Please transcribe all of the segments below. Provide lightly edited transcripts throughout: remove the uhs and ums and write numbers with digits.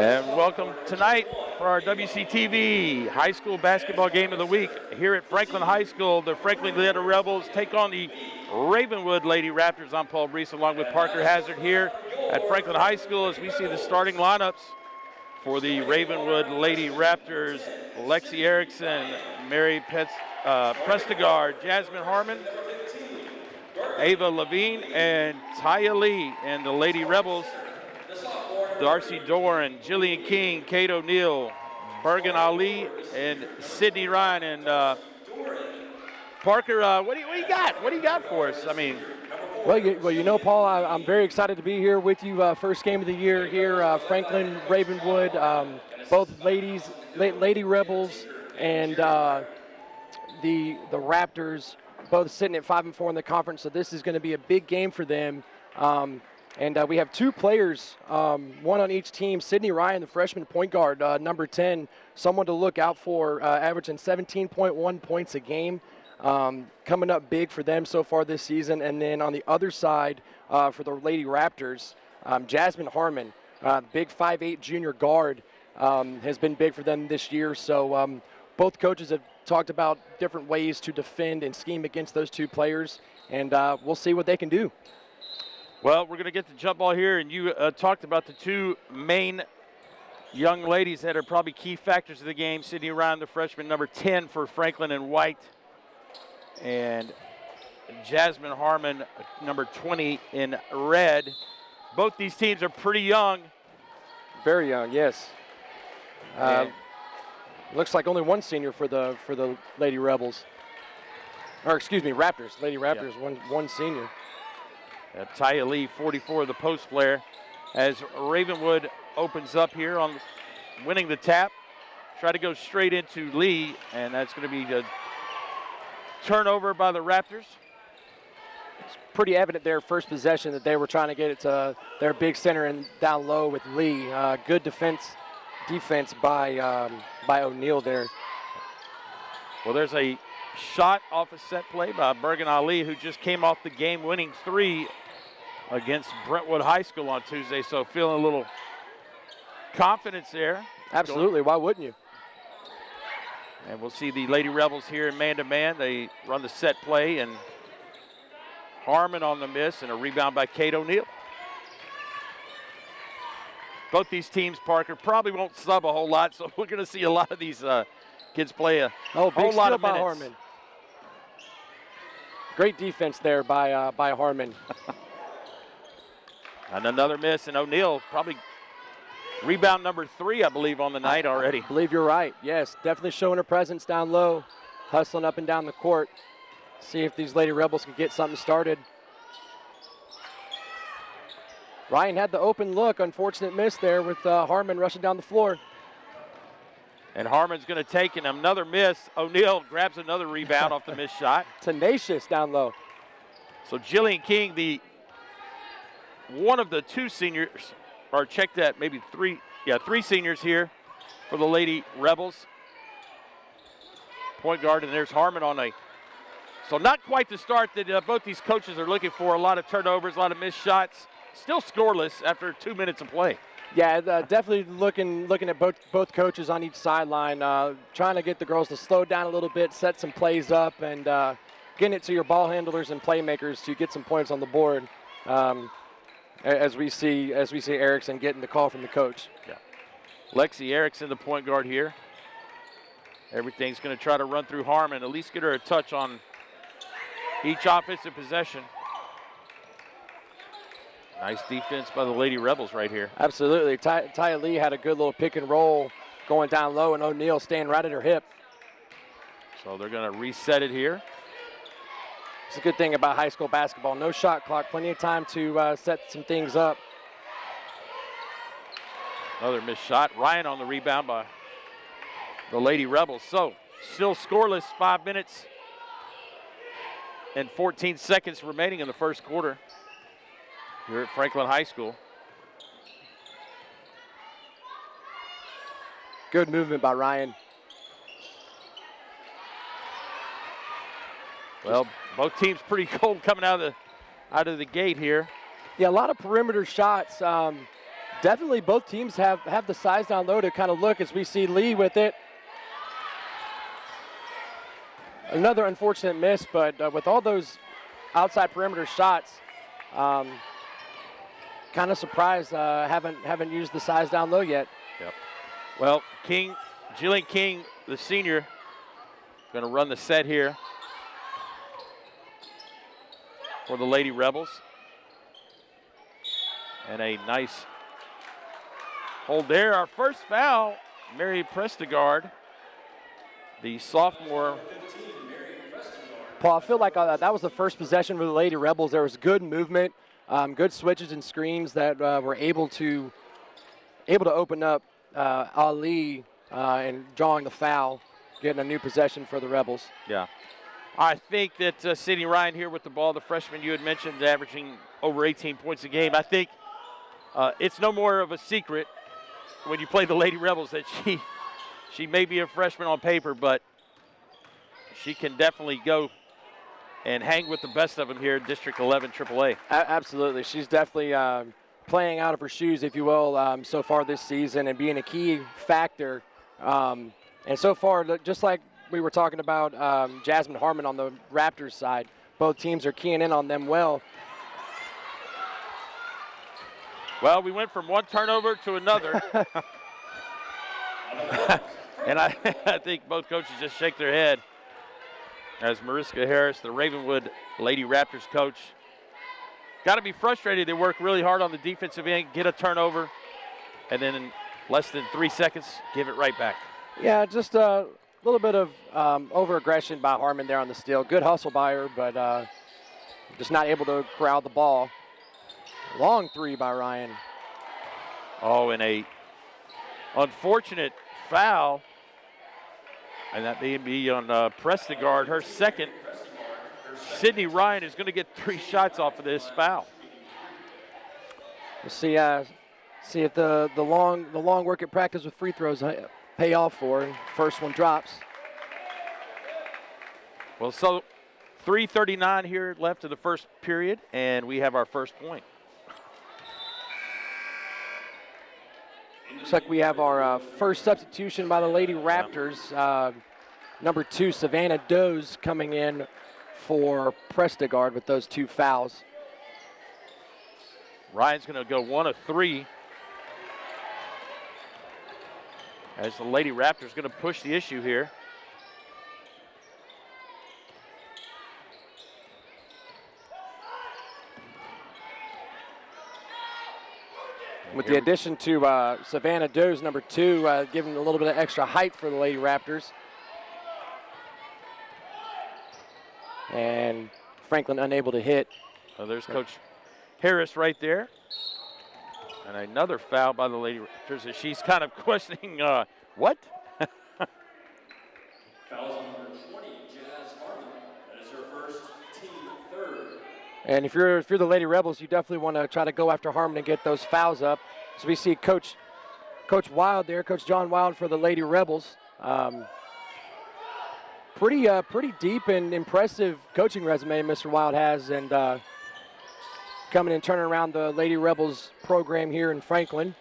And welcome tonight for our WC-TV High School Basketball Game of the Week. Here at Franklin High School, the Franklin Lady Rebels take on the Ravenwood Lady Raptors. I'm Paul Breece along with Parker Hazard here at Franklin High School as we see the starting lineups for the Ravenwood Lady Raptors. Lexi Erickson, Mary Prestigard, Jasmine Harmon, Ava Levine, and Taya Lee. And the Lady Rebels, Darcy Doran, Jillian King, Kate O'Neill, Bergen Ali, and Sydney Ryan. And Parker, what do you got? What do you got for us? I mean, well, you know, Paul, I'm very excited to be here with you. First game of the year here, Franklin, Ravenwood, both Lady Rebels, and the Raptors, both sitting at 5-4 in the conference. So this is going to be a big game for them. And we have two players, one on each team. Sydney Ryan, the freshman point guard, number 10, someone to look out for, averaging 17.1 points a game. Coming up big for them so far this season. And then on the other side, for the Lady Raptors, Jasmine Harmon, big 5'8" junior guard, has been big for them this year. So both coaches have talked about different ways to defend and scheme against those two players, and we'll see what they can do. Well, we're going to get the jump ball here, and you talked about the two main young ladies that are probably key factors of the game. Sydney Ryan, the freshman, number 10 for Franklin in white, and Jasmine Harmon, number 20 in red. Both these teams are pretty young. Very young, yes. Looks like only one senior for the Lady Rebels. Or excuse me, Raptors. Lady Raptors, yep. one senior. Taya Lee, 44, the post player, as Ravenwood opens up here on winning the tap. Try to go straight into Lee, and that's going to be a turnover by the Raptors. It's pretty evident their first possession that they were trying to get it to their big center and down low with Lee. Good defense by O'Neill there. Well, there's a shot off a set play by Bergen Ali, who just came off the game-winning 3 against Brentwood High School on Tuesday, so feeling a little confidence there. Absolutely, why wouldn't you? And we'll see the Lady Rebels here in man-to-man. They run the set play, and Harmon on the miss, and a rebound by Kate O'Neill. Both these teams, Parker, probably won't sub a whole lot, so we're going to see a lot of these kids play a whole lot of minutes. Harmon. Great defense there by Harmon. And another miss, and O'Neill probably rebound number 3, I believe, on the night already. I believe you're right. Yes, definitely showing her presence down low, hustling up and down the court. See if these Lady Rebels can get something started. Ryan had the open look, unfortunate miss there with Harmon rushing down the floor. And Harmon's going to take another miss. O'Neill grabs another rebound off the missed shot. Tenacious down low. So Jillian King, one of the two seniors, or check that, maybe three seniors here for the Lady Rebels. Point guard, and there's Harmon on so not quite the start that both these coaches are looking for. A lot of turnovers, a lot of missed shots. Still scoreless after 2 minutes of play. Yeah, definitely looking at both coaches on each sideline, trying to get the girls to slow down a little bit, set some plays up, and getting it to your ball handlers and playmakers to get some points on the board. As we see Erickson getting the call from the coach. Yeah, Lexi Erickson, the point guard here. Everything's going to try to run through Harmon, at least get her a touch on each offensive possession. Nice defense by the Lady Rebels right here. Absolutely. Taya Lee had a good little pick and roll going down low, and O'Neill staying right at her hip. So they're going to reset it here. It's a good thing about high school basketball. No shot clock, plenty of time to set some things up. Another missed shot. Ryan on the rebound by the Lady Rebels. So still scoreless, 5 minutes and 14 seconds remaining in the first quarter here at Franklin High School. Good movement by Ryan. Well, both teams pretty cold coming out of the gate here. Yeah, a lot of perimeter shots. Definitely both teams have the size down low to kind of look as we see Lee with it. Another unfortunate miss, but with all those outside perimeter shots, kind of surprised haven't used the size down low yet. Yep. Well, Jillian King, the senior, going to run the set here for the Lady Rebels. And a nice hold there. Our first foul, Mary Prestigard, the sophomore. Paul, I feel like that was the first possession for the Lady Rebels. There was good movement, good switches and screens that were able to open up Ali and drawing the foul, getting a new possession for the Rebels. Yeah. I think that Sydney Ryan here with the ball, the freshman you had mentioned, averaging over 18 points a game. I think it's no more of a secret when you play the Lady Rebels that she may be a freshman on paper, but she can definitely go and hang with the best of them here in District 11 AAA. Absolutely. She's definitely playing out of her shoes, if you will, so far this season and being a key factor. And so far, just like we were talking about Jasmine Harmon on the Raptors side, both teams are keying in on them well. Well, we went from one turnover to another. And I think both coaches just shake their head as Mariska Harris, the Ravenwood Lady Raptors coach. Got to be frustrated. They work really hard on the defensive end, get a turnover, and then in less than 3 seconds, give it right back. Yeah, just a little bit of over-aggression by Harmon there on the steal. Good hustle by her, but just not able to corral the ball. Long three by Ryan. Oh, and a unfortunate foul. And that may be on Prestigard, her second. Sydney Ryan is going to get 3 shots off of this foul. We'll see if the long work at practice with free throws pay off for her. First one drops. Well, so 3:39 here left of the first period, and we have our first point. Looks like we have our first substitution by the Lady Raptors. Number 2, Savannah Doze, coming in for Prestigard with those 2 fouls. Ryan's going to go 1 of 3. As the Lady Raptors going to push the issue here. With the addition to Savannah Doze, number 2, giving a little bit of extra height for the Lady Raptors. And Franklin unable to hit. So there's Coach Harris right there. And another foul by the Lady Raptors. She's kind of questioning, what? Foul number 20, Jazz Harmon. That is her first, team third. And if you're the Lady Rebels, you definitely want to try to go after Harmon and get those fouls up. So we see Coach Wild there, Coach John Wild for the Lady Rebels. Pretty deep and impressive coaching resume Mr. Wild has, and coming and turning around the Lady Rebels program here in Franklin.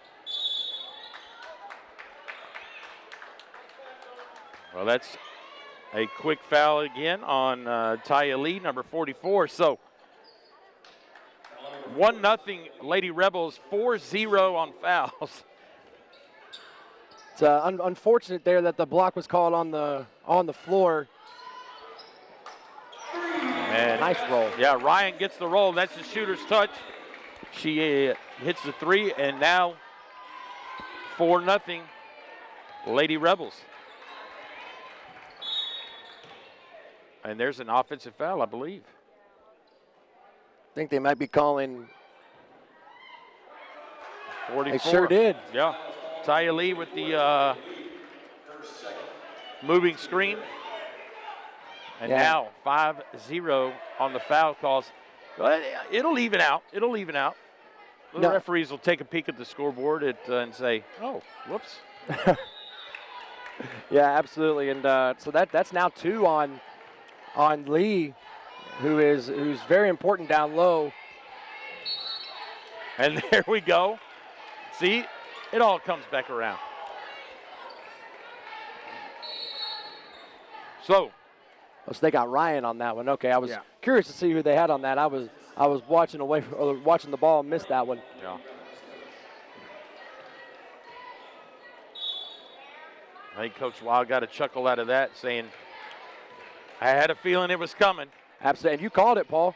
Well, that's a quick foul again on Taya Lee, number 44. So 1-0 Lady Rebels, 4-0 on fouls. It's unfortunate there that the block was called on the floor. And nice roll. Yeah, Ryan gets the roll. That's the shooter's touch. She hits the 3, and now 4-0 Lady Rebels. And there's an offensive foul, I believe. I think they might be calling. 44. They sure did. Yeah. Taya Lee with the moving screen. And now 5-0 on the foul calls. It'll even out. It'll even out. The referees will take a peek at the scoreboard and say, oh, whoops. Yeah, absolutely. And so that's now 2 on Lee, who's very important down low. And there we go. See, it all comes back around. So they got Ryan on that one. Okay, I was curious to see who they had on that. I was watching watching the ball and missed that one. Yeah. I think Coach Wild got a chuckle out of that, saying, I had a feeling it was coming. Absolutely, and you called it, Paul.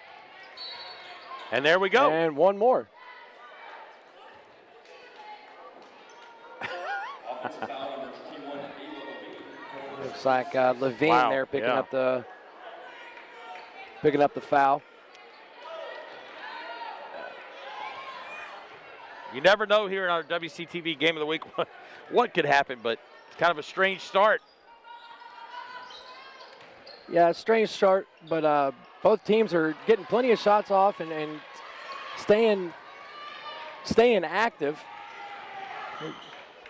And there we go. And one more. Looks like Levine there picking up the foul. You never know here in our WC-TV Game of the Week what could happen, but it's kind of a strange start. Yeah, strange start, but both teams are getting plenty of shots off and staying active.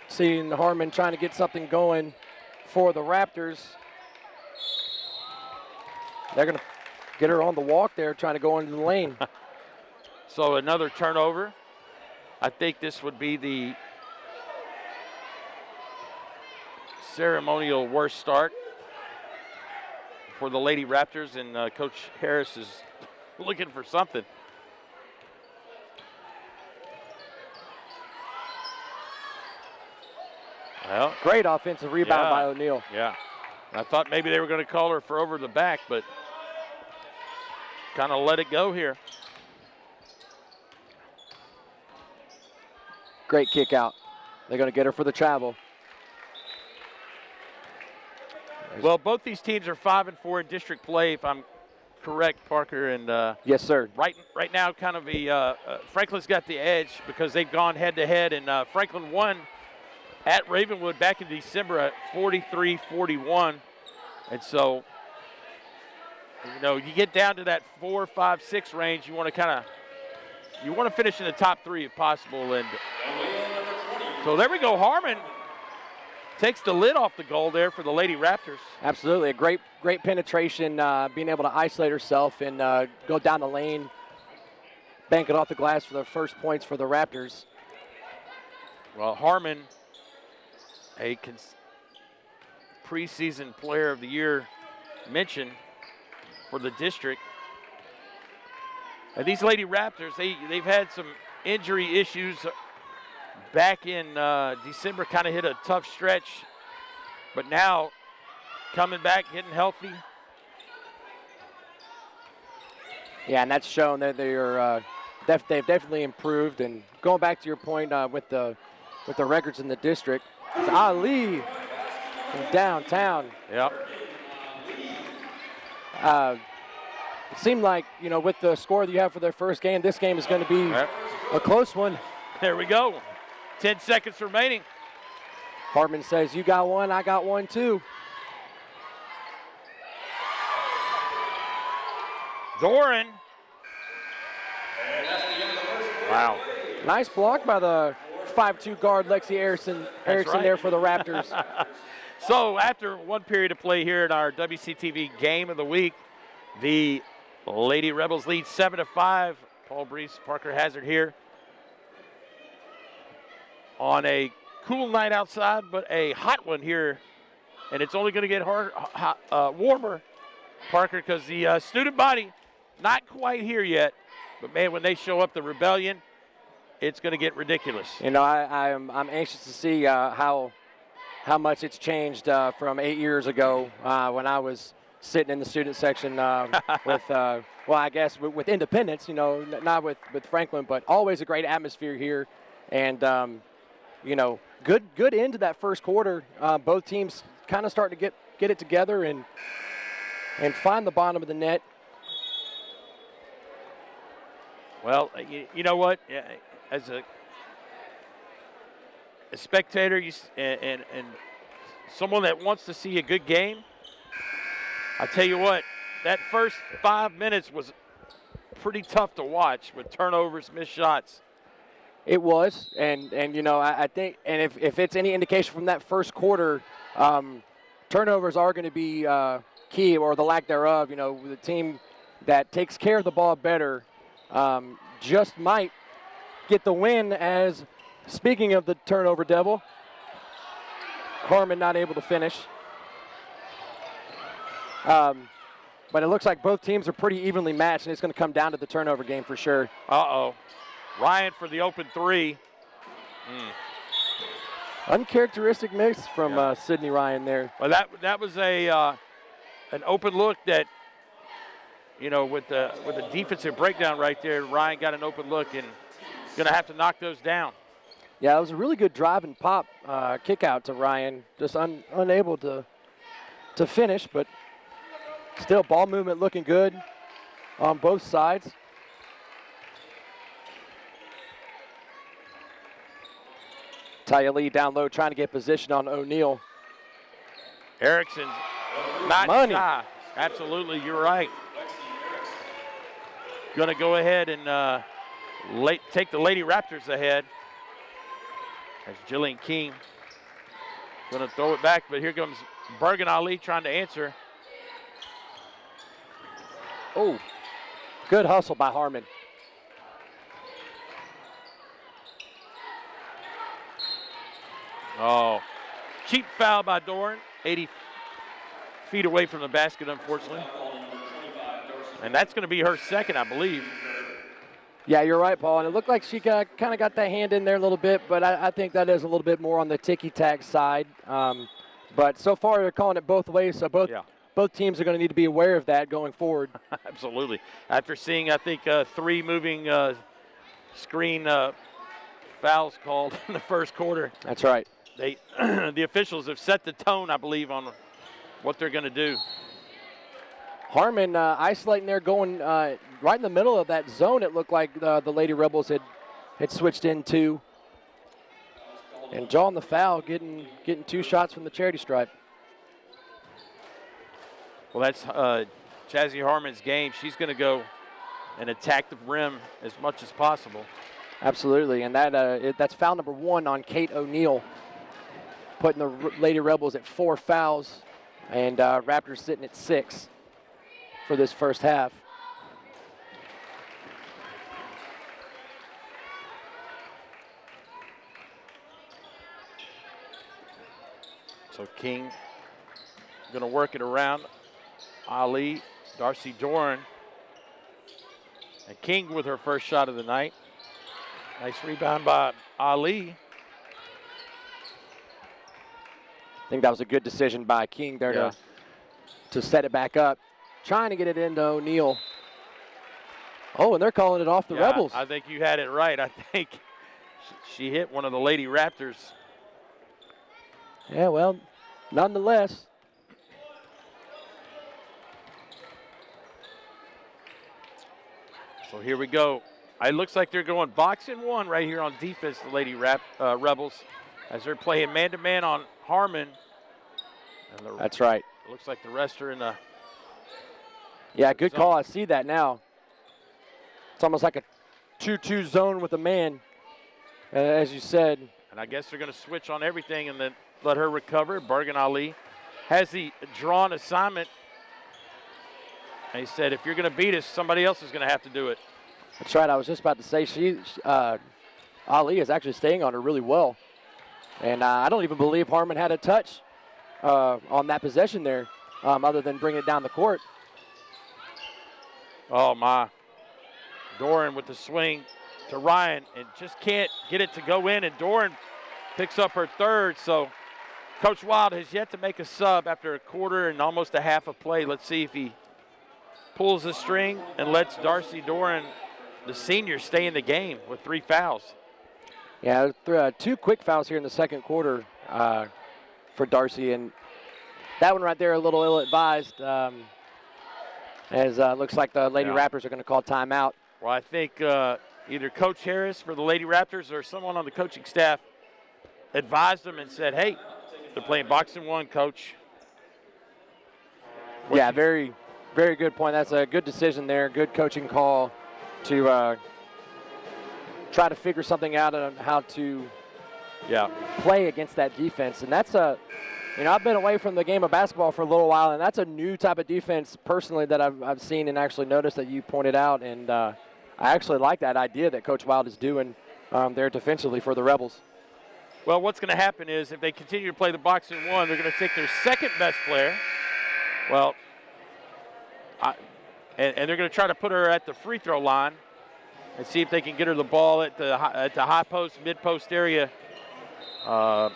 Seeing Harmon trying to get something going for the Raptors. They're going to get her on the walk there, trying to go into the lane. So another turnover. I think this would be the ceremonial worst start for the Lady Raptors, and Coach Harris is looking for something. Well, great offensive rebound by O'Neal. Yeah. I thought maybe they were going to call her for over the back, but kind of let it go here. Great kick out. They're going to get her for the travel. Well, both these teams are 5-4 in district play, if I'm correct, Parker. And yes, sir. Right now, kind of Franklin's got the edge because they've gone head-to-head, and Franklin won at Ravenwood back in December at 43-41. And so, you know, you get down to that 4, 5, 6 range, you want to finish in the top 3 if possible. And so there we go. Harmon takes the lid off the goal there for the Lady Raptors. Absolutely, a great penetration, being able to isolate herself and go down the lane, bank it off the glass for the first points for the Raptors. Well, Harmon, a preseason player of the year mention for the district. And these Lady Raptors, they've had some injury issues back in December, kind of hit a tough stretch, but now coming back, getting healthy. Yeah, and that's shown that they've definitely improved. And going back to your point with the records in the district, it's Ali from downtown. Yep. It seemed like, you know, with the score that you have for their first game, this game is going to be a close one. There we go. 10 seconds remaining. Hartman says, you got one, I got one too. Doran. Wow. Nice block by the 5'2" guard Lexi Erickson there for the Raptors. So after one period of play here in our WC-TV Game of the Week, the Lady Rebels lead 7-5. Paul Breece, Parker Hazard here on a cool night outside, but a hot one here. And it's only going to get warmer, Parker, because the student body not quite here yet. But, man, when they show up, the Rebellion, it's going to get ridiculous. You know, I'm anxious to see how much it's changed from 8 years ago when I was sitting in the student section with, I guess with Independence, you know, not with Franklin, but always a great atmosphere here. And, you know, good end to that first quarter. Both teams kind of starting to get it together and find the bottom of the net. Well, you know what? As a spectator and someone that wants to see a good game, I tell you what, that first 5 minutes was pretty tough to watch with turnovers, missed shots. It was, and you know, I think, and if it's any indication from that first quarter, turnovers are going to be key, or the lack thereof. You know, the team that takes care of the ball better just might get the win, as Speaking of the turnover devil, Harmon not able to finish. But it looks like both teams are pretty evenly matched, and it's going to come down to the turnover game for sure. Uh-oh. Ryan for the open three. Uncharacteristic miss from Sydney Ryan there. Well, that was an open look that, you know, with the defensive breakdown right there, Ryan got an open look and going to have to knock those down. Yeah, it was a really good drive and pop kick out to Ryan. Just unable to finish, but still ball movement looking good on both sides. Talia Lee down low trying to get position on O'Neal. Erickson's not Money. shy. Absolutely, you're right. Going to go ahead and take the Lady Raptors ahead. As Jillian King going to throw it back, but here comes Bergen Ali trying to answer. Oh, good hustle by Harmon. Oh, cheap foul by Doran, 80 feet away from the basket, unfortunately. And that's going to be her second, I believe. Yeah, you're right, Paul. And it looked like she kind of got that hand in there a little bit, but I think that is a little bit more on the ticky-tack side. But so far they're calling it both ways, so both teams are going to need to be aware of that going forward. Absolutely. After seeing, I think, 3 moving screen fouls called in the first quarter. That's right. The officials have set the tone, I believe, on what they're going to do. Harmon isolating there, going right in the middle of that zone. It looked like the Lady Rebels had switched into. And drawing the foul, getting 2 shots from the charity stripe. Well, that's Chazzy Harmon's game. She's going to go and attack the rim as much as possible. Absolutely, and that's foul number 1 on Kate O'Neal, putting the Lady Rebels at 4 fouls, and Raptors sitting at 6 for this first half. So King going to work it around Ali, Darcy Doran, and King with her first shot of the night. Nice rebound by Ali. I think that was a good decision by King there to set it back up. Trying to get it into O'Neal. Oh, and they're calling it off the Rebels. I think you had it right. I think she hit one of the Lady Raptors. Yeah, well, nonetheless. So here we go. It looks like they're going box and 1 right here on defense, the Lady Rebels, as they're playing man-to-man on Harmon. And that's right. It looks like the rest are in the Yeah, good call. I see that now. It's almost like a 2-2 zone with a man, as you said. And I guess they're going to switch on everything and then let her recover. Bergen Ali has the drawn assignment. And he said, if you're going to beat us, somebody else is going to have to do it. That's right. I was just about to say Ali is actually staying on her really well. And I don't even believe Harmon had a touch on that possession there other than bring it down the court. Oh, my. Doran with the swing to Ryan and just can't get it to go in. And Doran picks up her third. So Coach Wild has yet to make a sub after a quarter and almost a half of play. Let's see if he pulls the string and lets Darcy Doran, the senior, stay in the game with 3 fouls. Yeah, 2 quick fouls here in the second quarter for Darcy. And that one right there a little ill-advised. As looks like the Lady Raptors are going to call timeout. Well, I think either Coach Harris for the Lady Raptors or someone on the coaching staff advised them and said, hey, they're playing box and 1, Coach. Yeah, very, very good point. That's a good decision there. Good coaching call to try to figure something out on how to play against that defense. And that's I've been away from the game of basketball for a little while, and that's a new type of defense personally that I've seen and actually noticed that you pointed out. And I actually like that idea that Coach Wild is doing there defensively for the Rebels. Well, what's going to happen is if they continue to play the box and one, they're going to take their second best player. Well, and they're going to try to put her at the free throw line and see if they can get her the ball at the high post, mid post area. So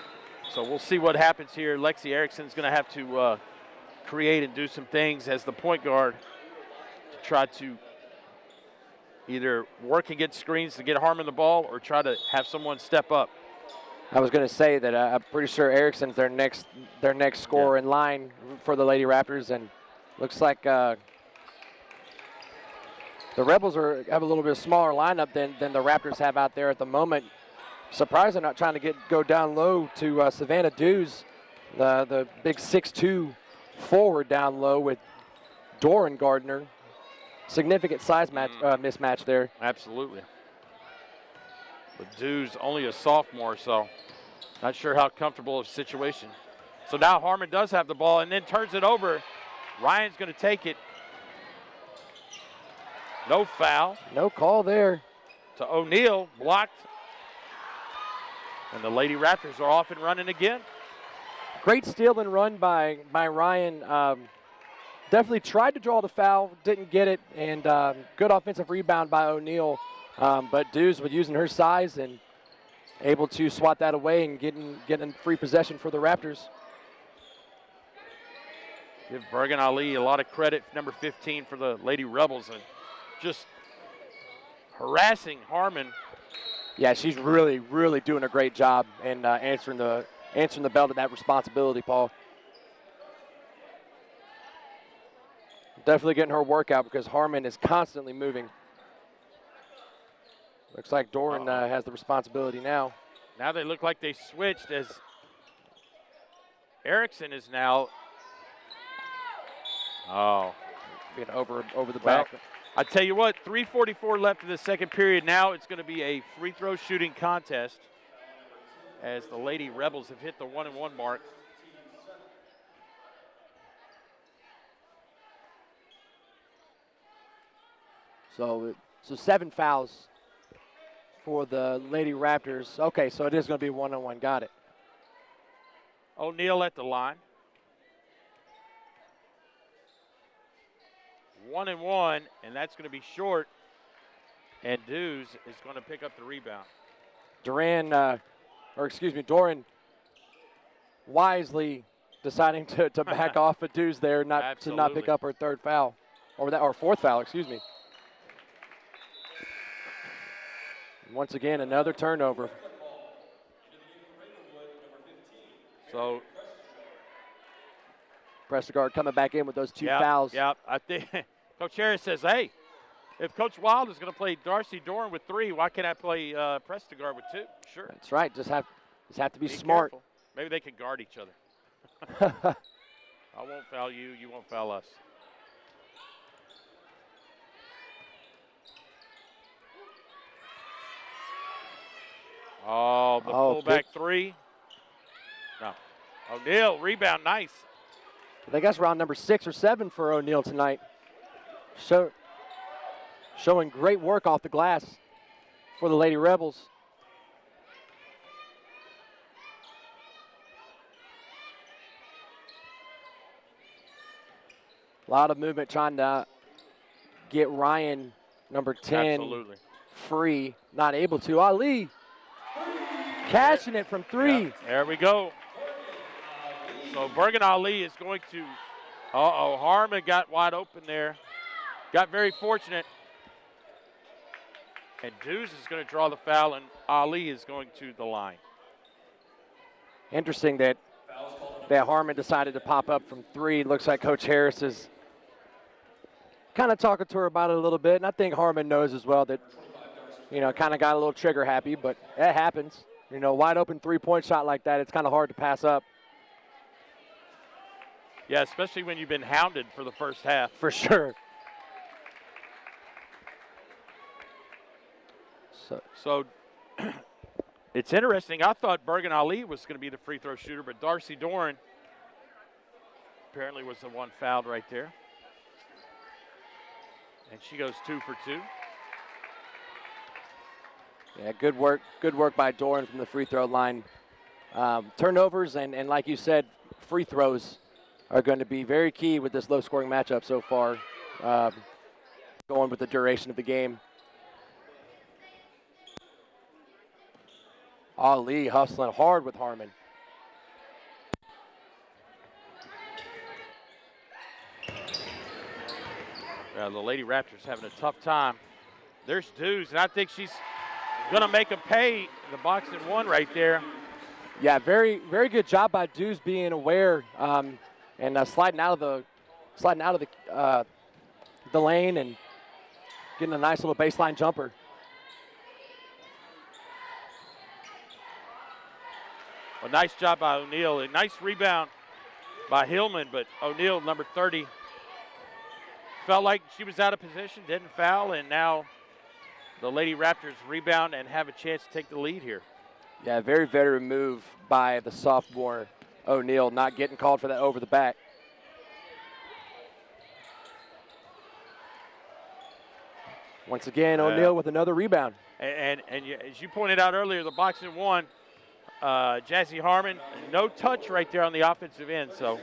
we'll see what happens here. Lexi Erickson's going to have to create and do some things as the point guard to try to either work and get screens to get Harmon the ball or try to have someone step up. I was going to say that I'm pretty sure Erickson's their next scorer in line for the Lady Raptors, and looks like the Rebels have a little bit smaller lineup than the Raptors have out there at the moment. Surprised they're not trying to go down low to Savannah Dews, the big 6'2" forward down low with Doran Gardner. Significant size mismatch there. Absolutely. But Dews only a sophomore, so not sure how comfortable of a situation. So now Harmon does have the ball and then turns it over. Ryan's going to take it. No foul. No call there. To O'Neal, blocked. And the Lady Raptors are off and running again. Great steal and run by Ryan. Definitely tried to draw the foul, didn't get it, and good offensive rebound by O'Neal. But Dews was using her size and able to swat that away and getting free possession for the Raptors. Give Bergen Ali a lot of credit, number 15 for the Lady Rebels, and just harassing Harmon. Yeah, she's really, really doing a great job and answering the bell to that responsibility, Paul. Definitely getting her workout because Harmon is constantly moving. Looks like Doran has the responsibility now. Now they look like they switched as Erickson is now. Being over the back. I tell you what, 3:44 left in the second period. Now it's going to be a free throw shooting contest as the Lady Rebels have hit the 1-and-1 mark. So 7 fouls for the Lady Raptors. Okay, so it is going to be 1-on-1. Got it. O'Neal at the line. 1-and-1, and that's going to be short. And Dews is going to pick up the rebound. Doran wisely deciding to back off of Dews there, to not pick up her third foul, or fourth foul, excuse me. Once again, another turnover. So Prestegard coming back in with those 2 fouls. Yeah, I think Coach Harris says, hey, if Coach Wild is going to play Darcy Doran with 3, why can't I play Prestegard with 2? Sure. That's right. Just have to be smart. Careful. Maybe they could guard each other. I won't foul you. You won't foul us. Oh, the pullback 3. No. O'Neal, rebound, nice. I think that's round number 6 or 7 for O'Neal tonight. Showing great work off the glass for the Lady Rebels. A lot of movement trying to get Ryan, number 10, free. Not able to. Ali cashing it from 3. Yep, there we go. So Bergen Ali is going to, Harmon got wide open there. Got very fortunate. And Dews is going to draw the foul, and Ali is going to the line. Interesting that Harmon decided to pop up from 3. Looks like Coach Harris is kind of talking to her about it a little bit. And I think Harmon knows as well that, kind of got a little trigger happy, but it happens. Wide open 3-point shot like that, it's kind of hard to pass up. Yeah, especially when you've been hounded for the first half. For sure. So it's interesting. I thought Bergen Ali was going to be the free throw shooter, but Darcy Doran apparently was the one fouled right there. And she goes 2 for 2. Yeah, good work by Doran from the free throw line. Turnovers and like you said, free throws are going to be very key with this low-scoring matchup so far, going with the duration of the game. Ali hustling hard with Harmon. The Lady Raptors having a tough time. There's Dews, and I think she's going to make them pay the box and one right there. Yeah, very good job by Dews being aware and sliding out of the lane and getting a nice little baseline jumper. A nice job by O'Neal. A nice rebound by Hillman, but O'Neal, number 30, felt like she was out of position, didn't foul, and now the Lady Raptors rebound and have a chance to take the lead here. Yeah, very veteran move by the sophomore O'Neal, not getting called for that over the back. Once again, O'Neal with another rebound. And as you pointed out earlier, the box and one, Jazzy Harmon, no touch right there on the offensive end. So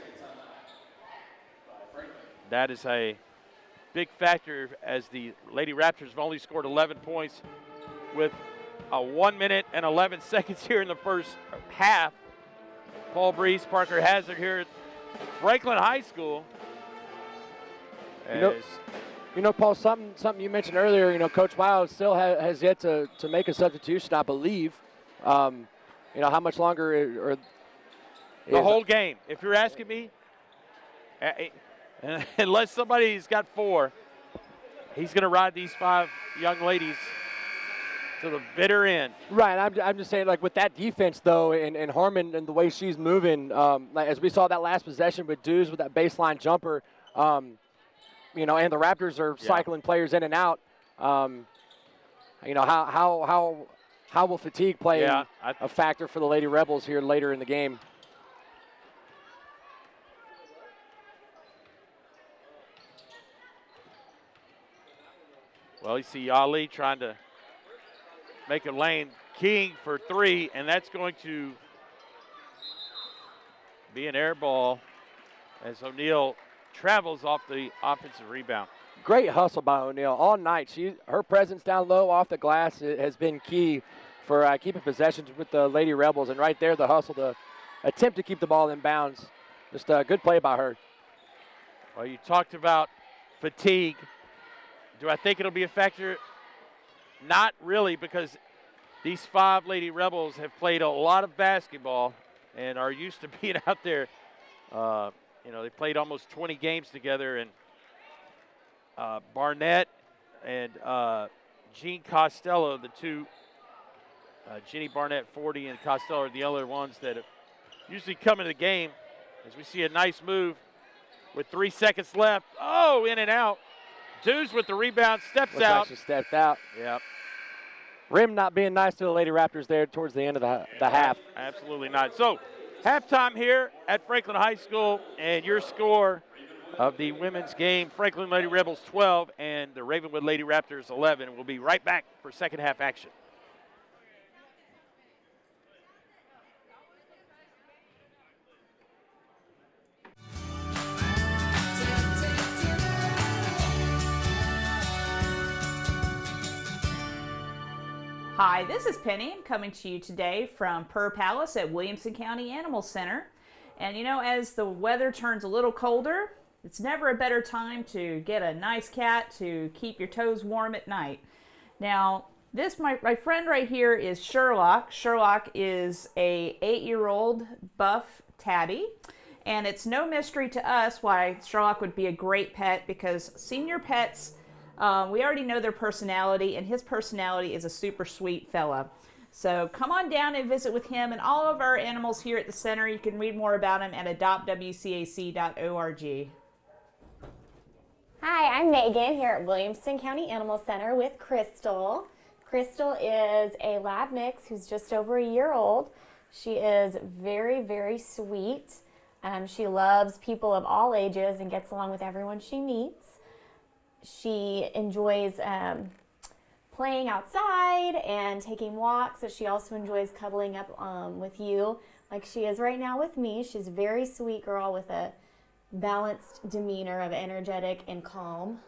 that is a big factor as the Lady Raptors have only scored 11 points with 1 minute and 11 seconds here in the first half. Paul Breece, Parker Hazard here at Franklin High School. You know, Paul, something you mentioned earlier, you know, Coach Wow still has yet to make a substitution, I believe. You know, how much longer the whole game. If you're asking me, unless somebody's got 4, he's going to ride these 5 young ladies to the bitter end. Right. I'm just saying, like, with that defense, though, and Harmon and the way she's moving, like, as we saw that last possession with Dews with that baseline jumper, you know, and the Raptors are cycling players in and out. You know, how will fatigue play a factor for the Lady Rebels here later in the game? Well, you see Ali trying to make a lane, keying for 3, and that's going to be an air ball as O'Neal travels off the offensive rebound. Great hustle by O'Neal all night. Her presence down low off the glass has been key for keeping possessions with the Lady Rebels, and right there the hustle to attempt to keep the ball in bounds. Just a good play by her. Well, you talked about fatigue. Do I think it'll be a factor? Not really, because these 5 Lady Rebels have played a lot of basketball and are used to being out there. You know, they played almost 20 games together, and Barnett and Jean Costello, the two, Jenny Barnett 40 and Costello are the other ones that have usually come into the game. As we see a nice move with 3 seconds left. Oh, in and out. Dews with the rebound, steps Looks out. like she stepped out. Yep. Rim not being nice to the Lady Raptors there towards the end of the half. Absolutely not. So, halftime here at Franklin High School, and your score of the women's game, Franklin Lady Rebels 12 and the Ravenwood Lady Raptors 11. We'll be right back for second half action. Hi, this is Penny. I'm coming to you today from Purr Palace at Williamson County Animal Center. And you know, as the weather turns a little colder, it's never a better time to get a nice cat to keep your toes warm at night. Now, my friend right here is Sherlock. Sherlock is a 8-year-old buff tabby. And it's no mystery to us why Sherlock would be a great pet, because senior pets, we already know their personality, and his personality is a super sweet fella. So come on down and visit with him and all of our animals here at the center. You can read more about him at adoptwcac.org. Hi, I'm Megan here at Williamson County Animal Center with Crystal. Crystal is a lab mix who's just over a year old. She is very, very sweet. She loves people of all ages and gets along with everyone she meets. She enjoys playing outside and taking walks. So she also enjoys cuddling up with you like she is right now with me. She's a very sweet girl with a balanced demeanor of energetic and calm.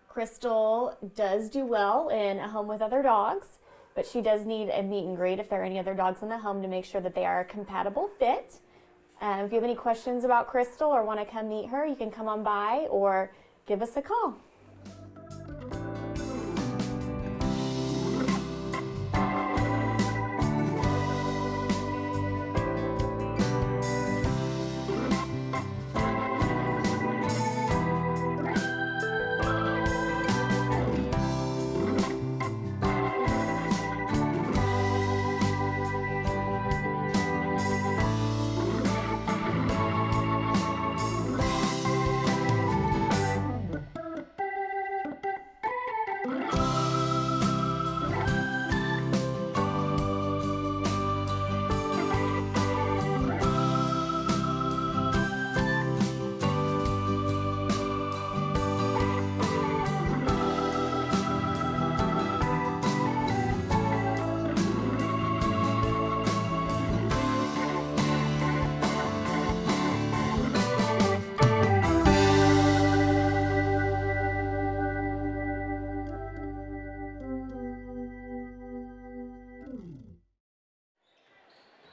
Crystal does do well in a home with other dogs, but she does need a meet and greet if there are any other dogs in the home to make sure that they are a compatible fit. If you have any questions about Crystal or want to come meet her, you can come on by or give us a call.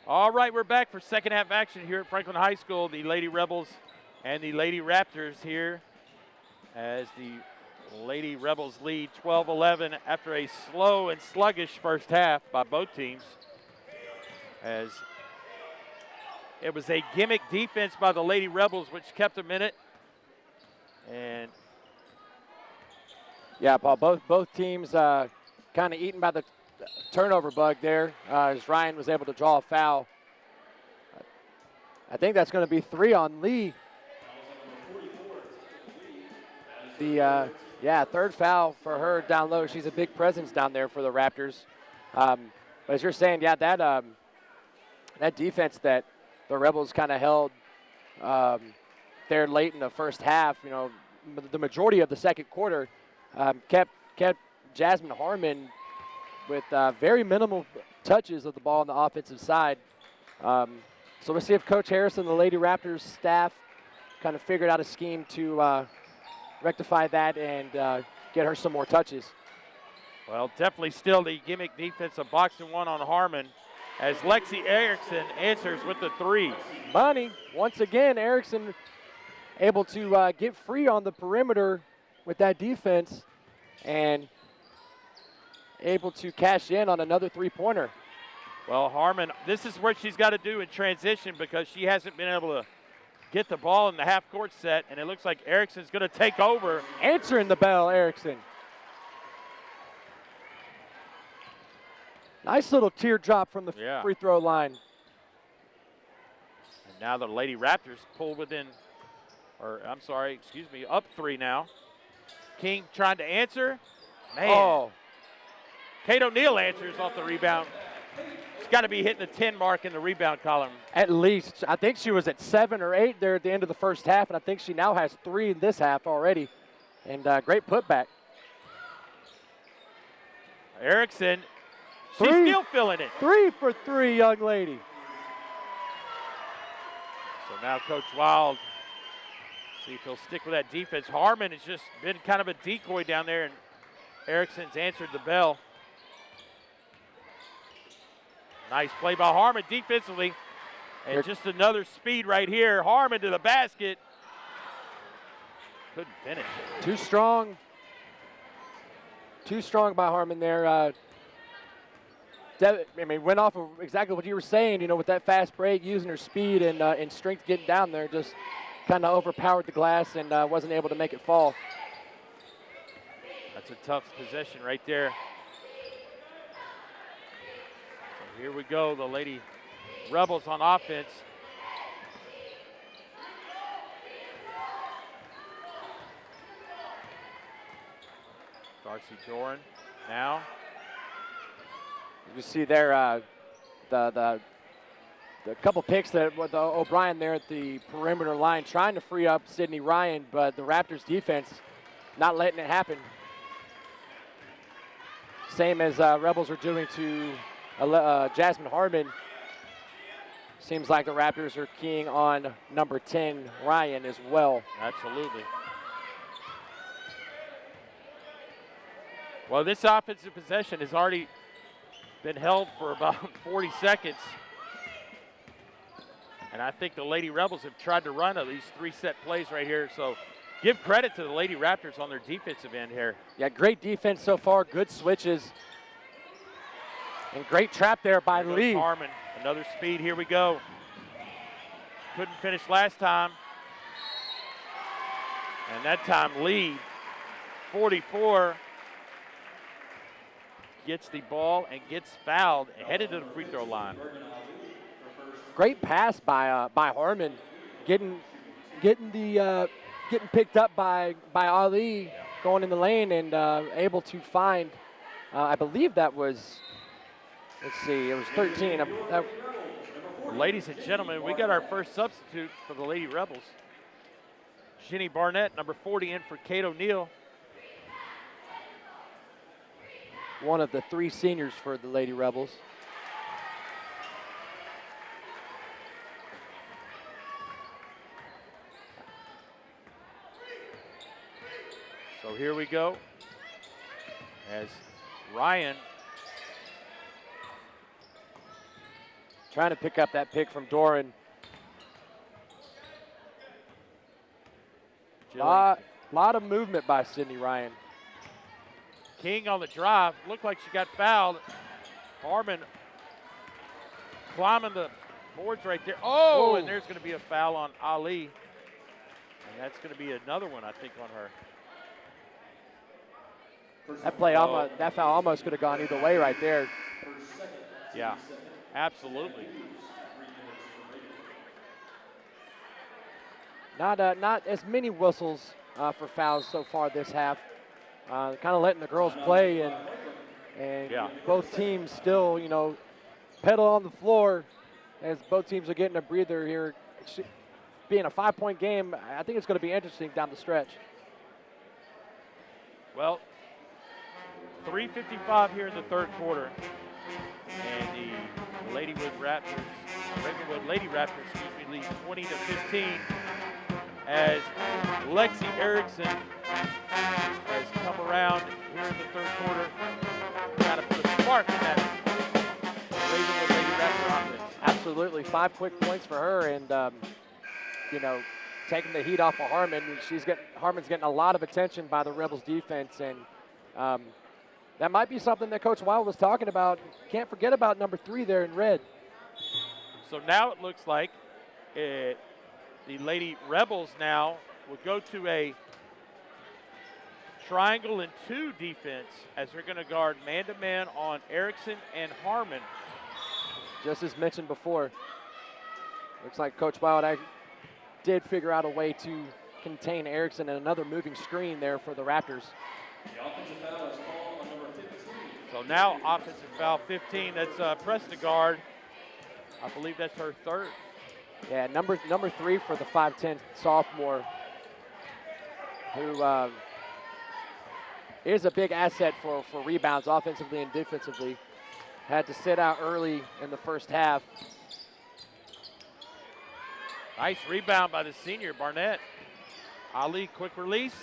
All right, we're back for second half action here at Franklin High School. The Lady Rebels and the Lady Raptors here as the Lady Rebels lead 12-11 after a slow and sluggish first half by both teams. As it was a gimmick defense by the Lady Rebels, which kept them in it. And yeah, Paul, both teams kind of eaten by the turnover bug there as Ryan was able to draw a foul. I think that's going to be 3 on Lee. The third foul for her down low. She's a big presence down there for the Raptors. But as you're saying, yeah, that defense that the Rebels kind of held there late in the first half, you know, the majority of the second quarter kept Jasmine Harmon with very minimal touches of the ball on the offensive side. So we'll see if Coach Harrison and the Lady Raptors staff kind of figured out a scheme to rectify that and get her some more touches. Well, definitely still the gimmick defense of boxing one on Harmon as Lexi Erickson answers with the 3. Money, once again, Erickson able to get free on the perimeter with that defense and able to cash in on another 3-pointer. Well, Harmon, this is what she's got to do in transition because she hasn't been able to get the ball in the half-court set, and it looks like Erickson's going to take over. Answering the bell, Erickson. Nice little teardrop from the free throw line. And now the Lady Raptors pull within, up 3 now. King trying to answer. Man. Oh. Kate O'Neill answers off the rebound. She's got to be hitting the 10 mark in the rebound column. At least. I think she was at 7 or 8 there at the end of the first half, and I think she now has 3 in this half already. And great putback. Erickson, she's still feeling it. 3 for 3, young lady. So now Coach Wild, see if he'll stick with that defense. Harmon has just been kind of a decoy down there, and Erickson's answered the bell. Nice play by Harmon defensively. And just another speed right here. Harmon to the basket. Couldn't finish. Too strong. Too strong by Harmon there. Went off of exactly what you were saying, you know, with that fast break, using her speed and strength getting down there, just kind of overpowered the glass and wasn't able to make it fall. That's a tough possession right there. So here we go, the Lady Rebels on offense. Darcy Doran now. You see there the couple picks that with O'Brien there at the perimeter line trying to free up Sydney Ryan, but the Raptors defense not letting it happen. same as Rebels are doing to Jasmine Harmon. Seems like the Raptors are keying on number 10, Ryan, as well. Absolutely. Well, this offensive possession has already been held for about 40 seconds. And I think the Lady Rebels have tried to run at least 3 set plays right here. So give credit to the Lady Raptors on their defensive end here. Yeah, great defense so far, good switches. And great trap there by Lee. Harmon, another speed, here we go. Couldn't finish last time. And that time Lee, 44, gets the ball and gets fouled, headed to the free throw line. Great pass by Harmon, getting picked up by Ali, going in the lane and able to find. I believe that was. Let's see, it was 13. Ladies and gentlemen, we got our first substitute for the Lady Rebels. Jenny Barnett, number 40, in for Kate O'Neill. One of the 3 seniors for the Lady Rebels. So here we go as Ryan trying to pick up that pick from Doran. Lot of movement by Sydney Ryan. King on the drive. Looked like she got fouled. Harmon climbing the boards right there. Oh, and there's going to be a foul on Ali. And that's going to be another one, I think, on her. That foul almost could have gone either way right there. Yeah, absolutely. Not as many whistles for fouls so far this half. Kind of letting the girls play and yeah. Both teams still, pedal on the floor as both teams are getting a breather here. Being a 5-point game, I think it's going to be interesting down the stretch. Well, 3:55 here in the third quarter, and the Ravenwood Lady Raptors, lead 20-15 as Lexi Erickson has come around here in the third quarter, trying to put a spark in that Ravenwood Lady Raptor offense. Absolutely, 5 quick points for her, and taking the heat off of Harmon. Harmon's getting a lot of attention by the Rebels defense, and that might be something that Coach Wild was talking about. Can't forget about number 3 there in red. So now it looks like the Lady Rebels now will go to a triangle and 2 defense as they're going to guard man-to-man on Erickson and Harmon. Just as mentioned before, looks like Coach Wild did figure out a way to contain Erickson and another moving screen there for the Raptors. The offensive foul is called on number 15. So now offensive foul 15, that's Prestegard. I believe that's her third. Yeah, number 3 for the 5'10" sophomore, who is a big asset for rebounds offensively and defensively. Had to sit out early in the first half. Nice rebound by the senior, Barnett. Ali, quick release.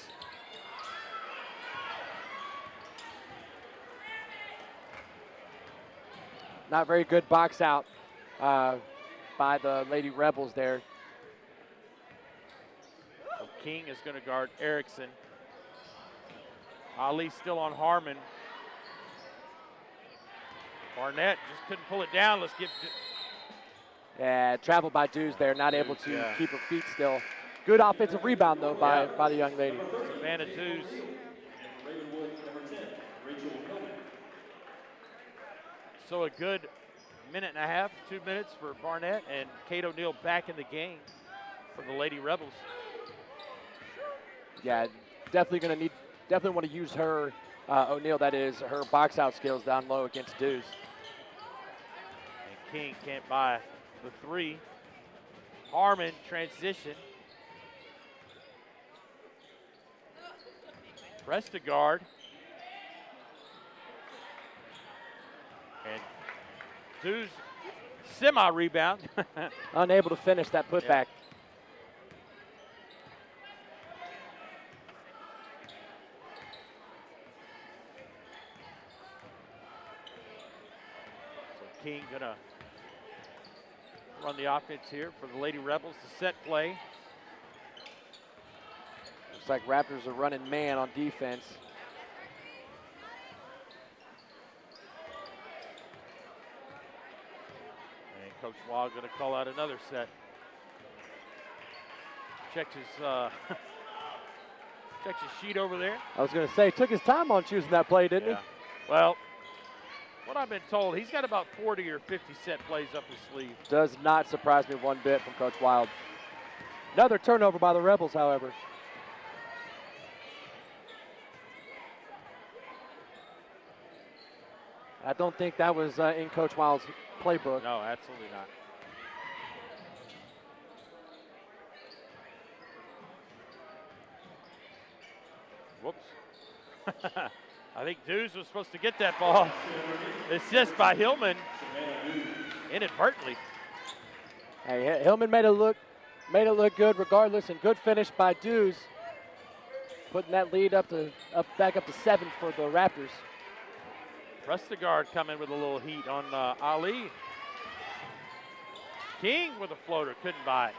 Not very good box out by the Lady Rebels there. So King is going to guard Erickson. Ali still on Harmon. Barnett just couldn't pull it down. Let's get... Yeah, travel by Dews there, not able to keep her feet still. Good offensive rebound, though, by the young lady. Savannah Dews. So a good minute and a half, 2 minutes for Barnett, and Kate O'Neill back in the game for the Lady Rebels. Yeah, definitely want to use her, O'Neill, that is, her box out skills down low against Dews. And King can't buy the 3. Harmon transition. Prestegard. Dews semi-rebound. Unable to finish that putback. So King gonna run the offense here for the Lady Rebels to set play. Looks like Raptors are running man on defense. And Coach Wall going to call out another set. Checked his checks his sheet over there. I was going to say, took his time on choosing that play, didn't he? Well, what I've been told, he's got about 40 or 50 set plays up his sleeve. Does not surprise me one bit from Coach Wild. Another turnover by the Rebels, however. I don't think that was in Coach Wild's playbook. No, absolutely not. Whoops. I think Dews was supposed to get that ball. Assist by Hillman inadvertently. Hey, Hillman made it look good regardless, and good finish by Dews, putting that lead back up to 7 for the Raptors. Prestegard coming with a little heat on Ali. King with a floater, couldn't buy it.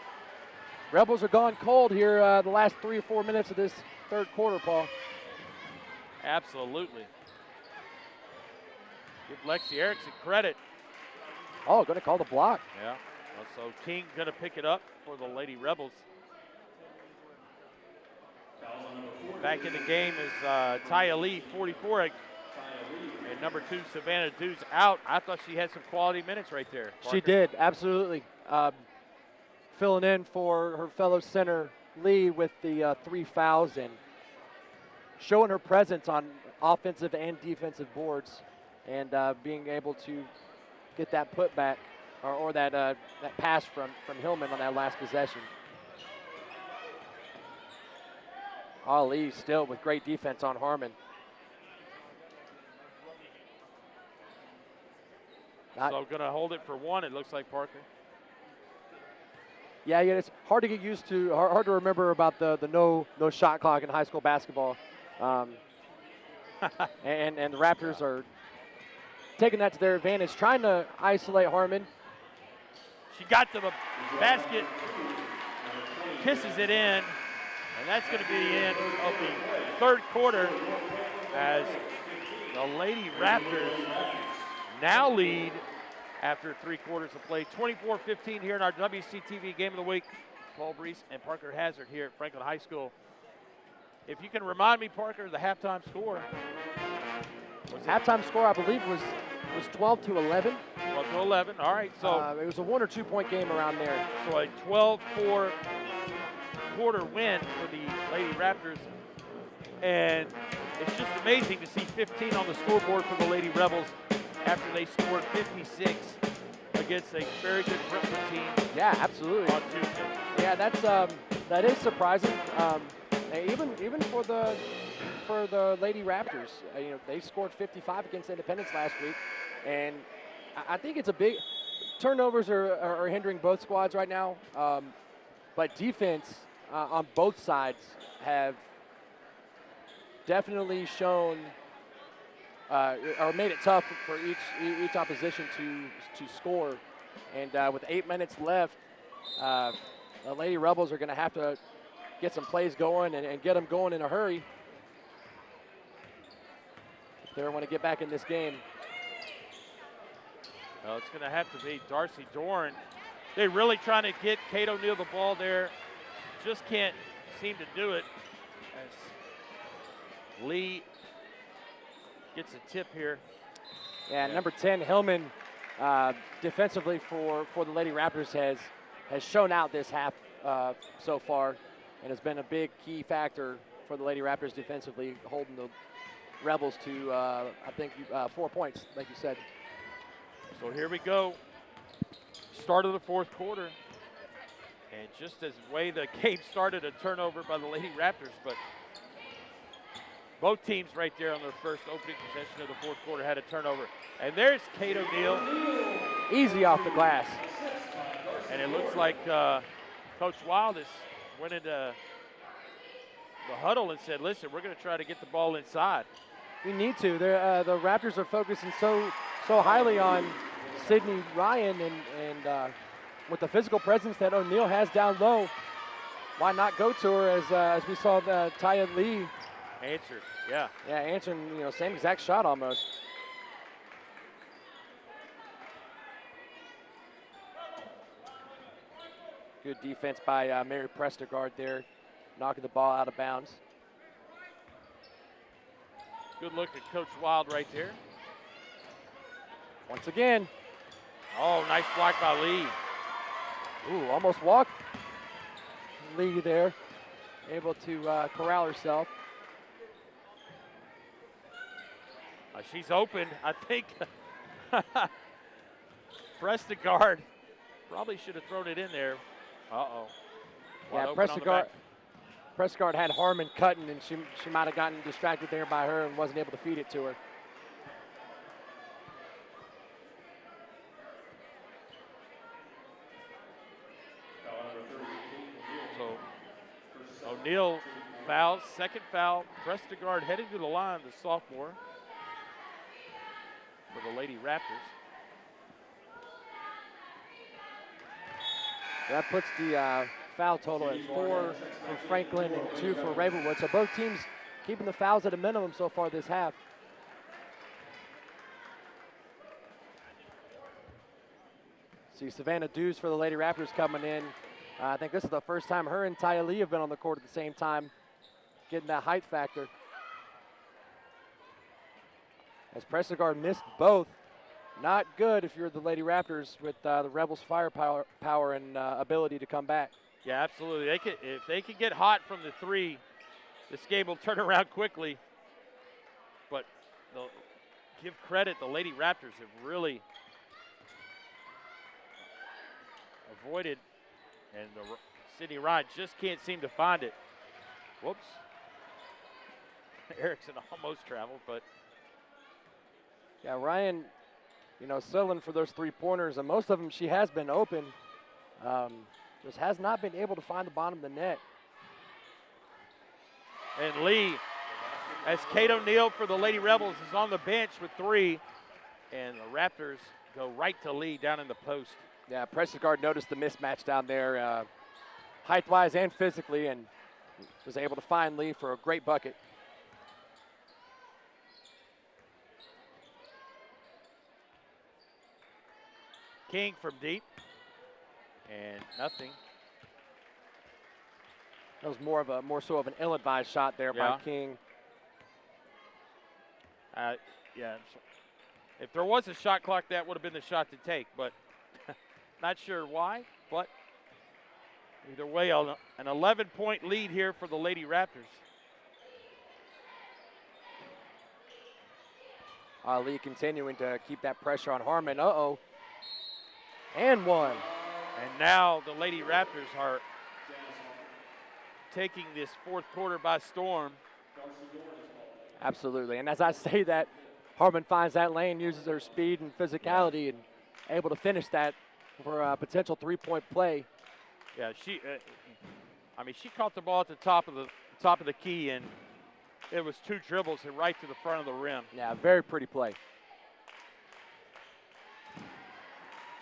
Rebels are gone cold here the last 3 or 4 minutes of this third quarter, Paul. Absolutely. Give Lexi Erickson credit. Oh, going to call the block. Yeah. Well, so King going to pick it up for the Lady Rebels. Back in the game is Taya Lee, 44. And number 2, Savannah Dews out. I thought she had some quality minutes right there. Parker. She did, absolutely. Filling in for her fellow center, Lee, with the 3 fouls and showing her presence on offensive and defensive boards, and being able to get that putback or that pass from Hillman on that last possession. Ali still with great defense on Harmon. So going to hold it for 1, it looks like, Parker. Yeah, it's hard to get used to, hard to remember about the no shot clock in high school basketball. And the Raptors are taking that to their advantage, trying to isolate Harmon. She got to the basket, kisses it in, and that's going to be the end of the third quarter as the Lady Raptors now lead after 3 quarters of play. 24-15 here in our WC-TV Game of the Week. Paul Breece and Parker Hazard here at Franklin High School. If you can remind me, Parker, the halftime score. Halftime score, I believe, was 12-11. 12-11, all right. So it was a 1 or 2 point game around there. So a 12-4 quarter win for the Lady Raptors. And it's just amazing to see 15 on the scoreboard for the Lady Rebels after they scored 56 against a very good Brentwood team. Yeah, absolutely. On Tuesday. Yeah, that is surprising. Even for the Lady Raptors, they scored 55 against Independence last week, and I think it's a big turnovers are hindering both squads right now. But defense on both sides have definitely shown or made it tough for each opposition to score. And with 8 minutes left, the Lady Rebels are going to have to get some plays going and get them going in a hurry if they want to get back in this game. Well, it's going to have to be Darcy Dorn. They're really trying to get Kate O'Neill the ball there. Just can't seem to do it as Lee gets a tip here. Yeah, number 10, Hillman, defensively for the Lady Raptors has shown out this half so far, and has been a big key factor for the Lady Raptors defensively, holding the Rebels to, I think, 4 points, like you said. So here we go. Start of the fourth quarter. And just as the way the game started, a turnover by the Lady Raptors, but Both teams right there on their first opening possession of the fourth quarter had a turnover. And there's Kate O'Neill. Easy off the glass. And it looks like Coach Wild is went into the huddle and said, listen, we're going to try to get the ball inside. We need to. The Raptors are focusing so highly on Sydney Ryan, and with the physical presence that O'Neill has down low, why not go to her as we saw Taya Lee answered, yeah. Yeah, answering, same exact shot almost. Good defense by Mary Prestegard there, knocking the ball out of bounds. Good look at Coach Wild right there. Once again. Oh, nice block by Lee. Ooh, almost walked Lee there. Able to corral herself. She's open. I think Prestegard probably should have thrown it in there. Uh-oh. Yeah, Prestegard had Harmon cutting, and she might have gotten distracted there by her and wasn't able to feed it to her. So O'Neill fouls, second foul. Prestegard heading to the line, the sophomore, for the Lady Raptors. That puts the foul total at 4 for Franklin and 2 for Ravenwood. So both teams keeping the fouls at a minimum so far this half. See Savannah Dews for the Lady Raptors coming in. I think this is the first time her and Taya Lee have been on the court at the same time, getting that height factor. As Prestegard missed both. Not good if you're the Lady Raptors with the Rebels' firepower and ability to come back. Yeah, absolutely. If they can get hot from the three, this game will turn around quickly. But give credit, the Lady Raptors have really avoided, and Sydney Ryan just can't seem to find it. Whoops. Erickson almost traveled, but. Yeah, Ryan, settling for those three-pointers, and most of them she has been open. Just has not been able to find the bottom of the net. And Lee, as Kate O'Neill for the Lady Rebels is on the bench with 3, and the Raptors go right to Lee down in the post. Yeah, Prestegard noticed the mismatch down there, height-wise and physically, and was able to find Lee for a great bucket. King from deep, and nothing. That was more so of an ill-advised shot there by King. Yeah, if there was a shot clock, that would have been the shot to take, but not sure why. But either way, an 11-point lead here for the Lady Raptors. Lee continuing to keep that pressure on Harmon. Uh-oh. And one. And now the Lady Raptors are taking this fourth quarter by storm. Absolutely. And as I say that, Harmon finds that lane, uses her speed and physicality, and able to finish that for a potential three-point play. Yeah, she caught the ball at the top of the key, and it was 2 dribbles and right to the front of the rim. Yeah, very pretty play.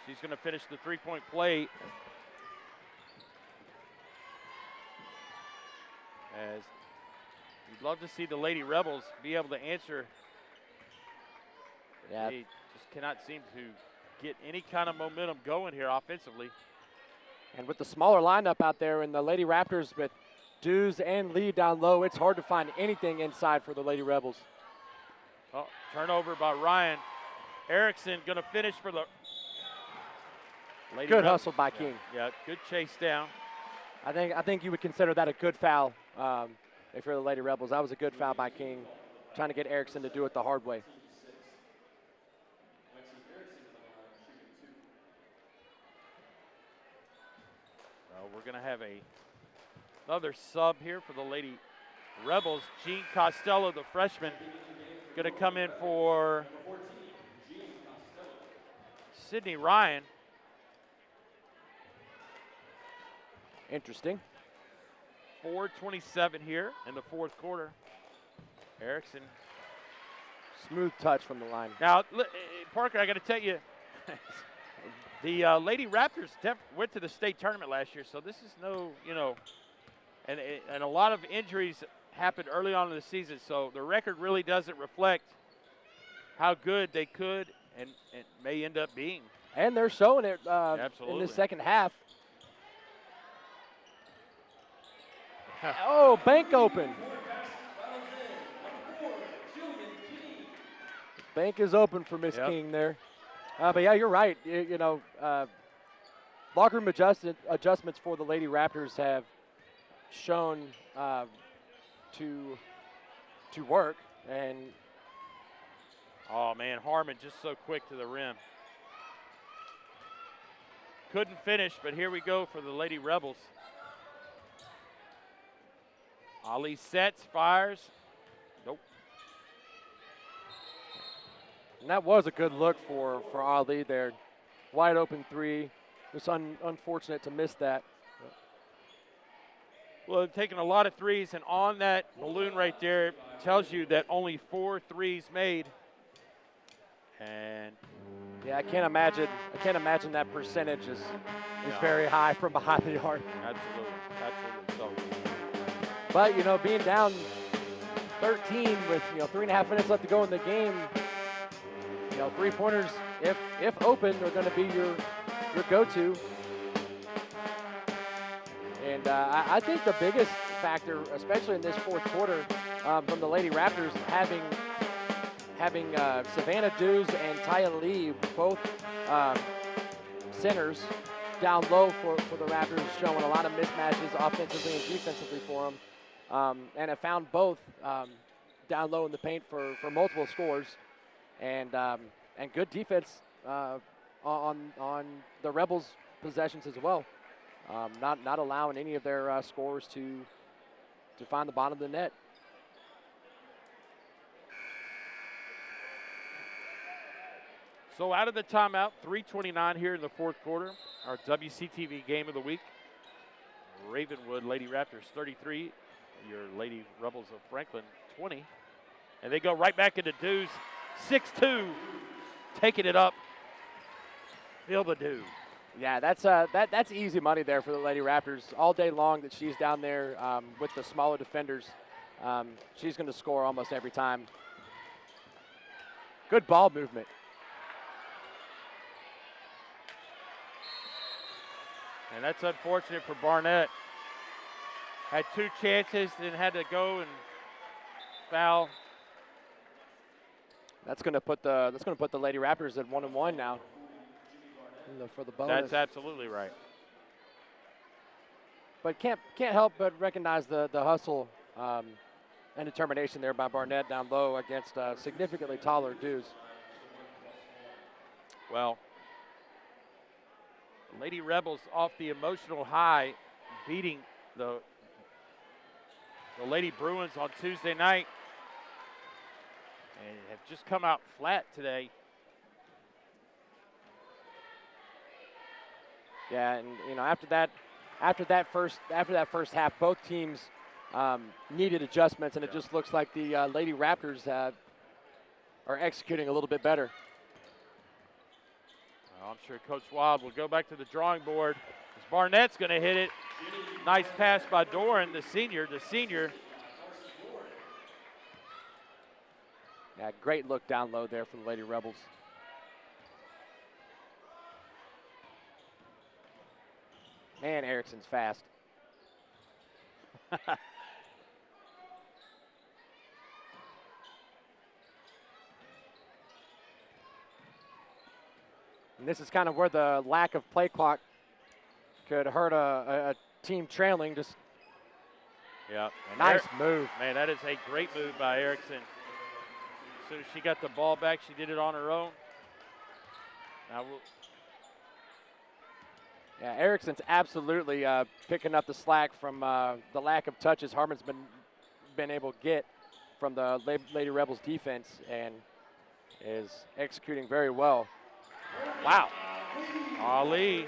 She's going to finish the three-point play as you'd love to see the Lady Rebels be able to answer. Yeah. They just cannot seem to get any kind of momentum going here offensively. And with the smaller lineup out there and the Lady Raptors with Dews and Lee down low, it's hard to find anything inside for the Lady Rebels. Oh, turnover by Ryan. Erickson going to finish for the Lady Good Rebels. hustle by King. Yeah, good chase down. I think you would consider that a good foul if you're the Lady Rebels. That was a good foul by King, trying to get Erickson to do it the hard way. We're going to have another sub here for the Lady Rebels, Gene Costello, the freshman, going to come in for Sydney Ryan. Interesting. 4:27 here in the fourth quarter. Erickson. Smooth touch from the line. Now, Parker, I got to tell you, the Lady Raptors went to the state tournament last year, so this is no, and a lot of injuries happened early on in the season, so the record really doesn't reflect how good they could and may end up being. And they're showing it Absolutely. in the second half. Oh, bank open. Bank is open for Miss King there. But yeah, you're right. Locker room adjustments for the Lady Raptors have shown to work. And oh man, Harmon just so quick to the rim. Couldn't finish, but here we go for the Lady Rebels. Ali sets, fires. Nope. And that was a good look for Ali there. Wide open three. Just unfortunate to miss that. Well, they've taken a lot of threes, and on that balloon right there, it tells you that only 4 threes made. And yeah, I can't imagine that percentage is very high from behind the arc. Absolutely. So. But being down 13 with 3.5 minutes left to go in the game, three-pointers, if open, are going to be your go-to. And I think the biggest factor, especially in this fourth quarter, from the Lady Raptors, having Savannah Dews and Taya Lee, both centers, down low for the Raptors, showing a lot of mismatches offensively and defensively for them. And have found both down low in the paint for multiple scores, and good defense on the Rebels' possessions as well. Not allowing any of their scorers to find the bottom of the net. So out of the timeout, 3:29 here in the fourth quarter. Our WC-TV game of the week. Ravenwood Lady Raptors 33. Your Lady Rebels of Franklin 20. And they go right back into Dews. 6-2. Taking it up. Feel the Dew. Yeah, that's easy money there for the Lady Raptors. All day long that she's down there with the smaller defenders, she's going to score almost every time. Good ball movement. And that's unfortunate for Barnett. Had 2 chances, then had to go and foul. That's going to put the Lady Raptors at 1-1 now. For the bonus. That's absolutely right. But can't help but recognize the hustle and determination there by Barnett down low against significantly taller Dews. Well, Lady Rebels off the emotional high, beating the Lady Bruins on Tuesday night, and have just come out flat today. Yeah, and after that first half, both teams needed adjustments, and it just looks like the Lady Raptors are executing a little bit better. Well, I'm sure Coach Wild will go back to the drawing board. As Barnett's going to hit it. Nice pass by Doran, the senior. Yeah, great look down low there for the Lady Rebels. Man, Erickson's fast. And this is kind of where the lack of play clock could hurt a team trailing. Just nice move. Man, that is a great move by Erickson. As soon as she got the ball back, she did it on her own. Now yeah, Erickson's absolutely picking up the slack from the lack of touches Harmon's been able to get from the Lady Rebels defense and is executing very well. Wow. Ali,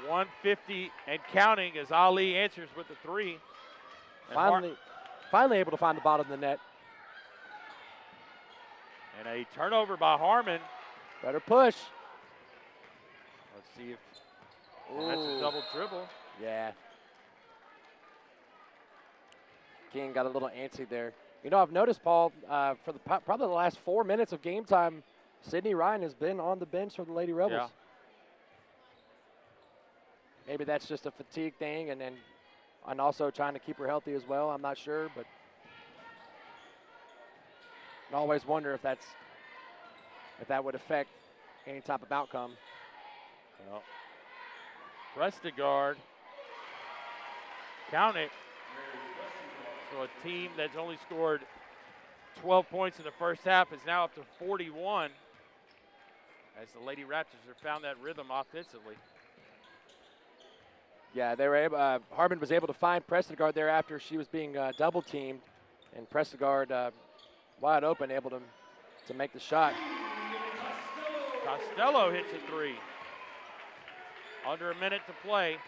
150 and counting as Ali answers with the 3. And Finally able to find the bottom of the net. And a turnover by Harmon. Better push. Let's see if that's a double dribble. Yeah. King got a little antsy there. You know, I've noticed, Paul, for probably the last 4 minutes of game time, Sydney Ryan has been on the bench for the Lady Rebels. Yeah. Maybe that's just a fatigue thing, and also trying to keep her healthy as well. I'm not sure, but I always wonder if that would affect any type of outcome. Well, Prestigard, count it. So a team that's only scored 12 points in the first half is now up to 41 as the Lady Raptors have found that rhythm offensively. Yeah, they were able. Harmon was able to find Prestigard there after she was being double teamed, and Prestigard wide open, able to make the shot. Costello hits a 3. Under a minute to play.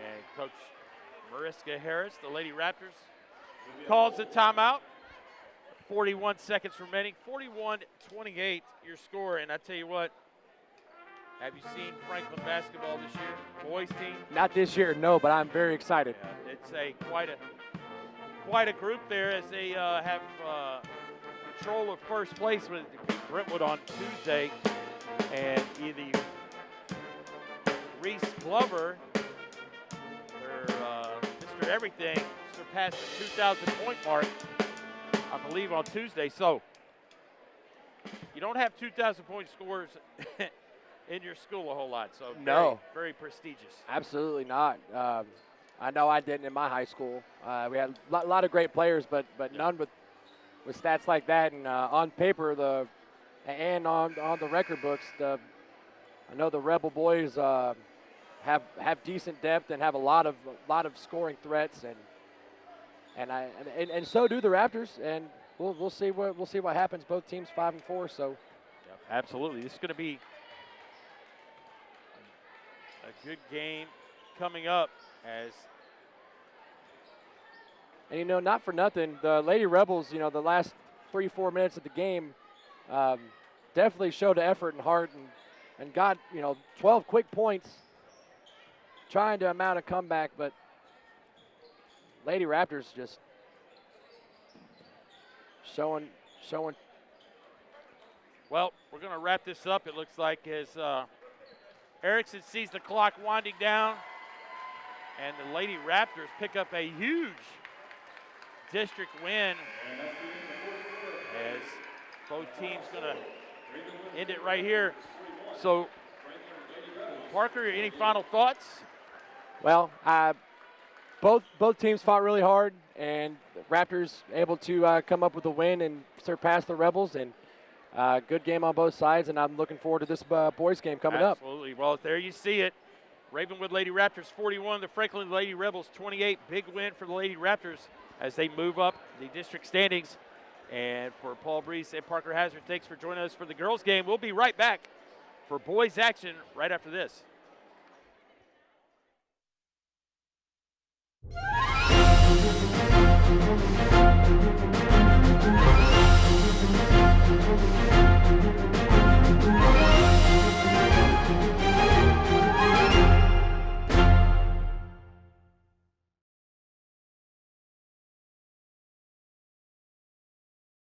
And Coach Mariska Harris, the Lady Raptors, calls the timeout. 41 seconds remaining. 41-28 your score. And I tell you what, have you seen Franklin basketball this year? Boys team? Not this year, no, but I'm very excited. Yeah, it's quite a group there as they have control of first place with Brentwood on Tuesday. And either Reese Glover, Mr. Everything, surpassed the 2,000-point mark, I believe, on Tuesday. So you don't have 2,000-point scores in your school a whole lot. So no, very prestigious. Absolutely not. I know I didn't in my high school. We had a lot of great players, but none with stats like that. And on paper, and on the record books, I know the Rebel boys have decent depth and have a lot of scoring threats, and so do the Raptors. And we'll see what happens. Both teams 5-4. So yep, absolutely, this is going to be a good game coming up. And, you know, not for nothing, the Lady Rebels, you know, the last 3-4 minutes of the game definitely showed effort and heart and got, you know, 12 quick points trying to mount a comeback, but Lady Raptors just showing. Well, we're going to wrap this up, it looks like, as Erickson sees the clock winding down. And the Lady Raptors pick up a huge district win as both teams going to end it right here. So, Parker, any final thoughts? Well, both teams fought really hard, and the Raptors able to come up with a win and surpass the Rebels. And good game on both sides, and I'm looking forward to this boys game coming up. Absolutely. Well, there you see it. Ravenwood Lady Raptors 41, the Franklin Lady Rebels 28. Big win for the Lady Raptors as they move up the district standings. And for Paul Breece and Parker Hazard, thanks for joining us for the girls game. We'll be right back for boys action right after this.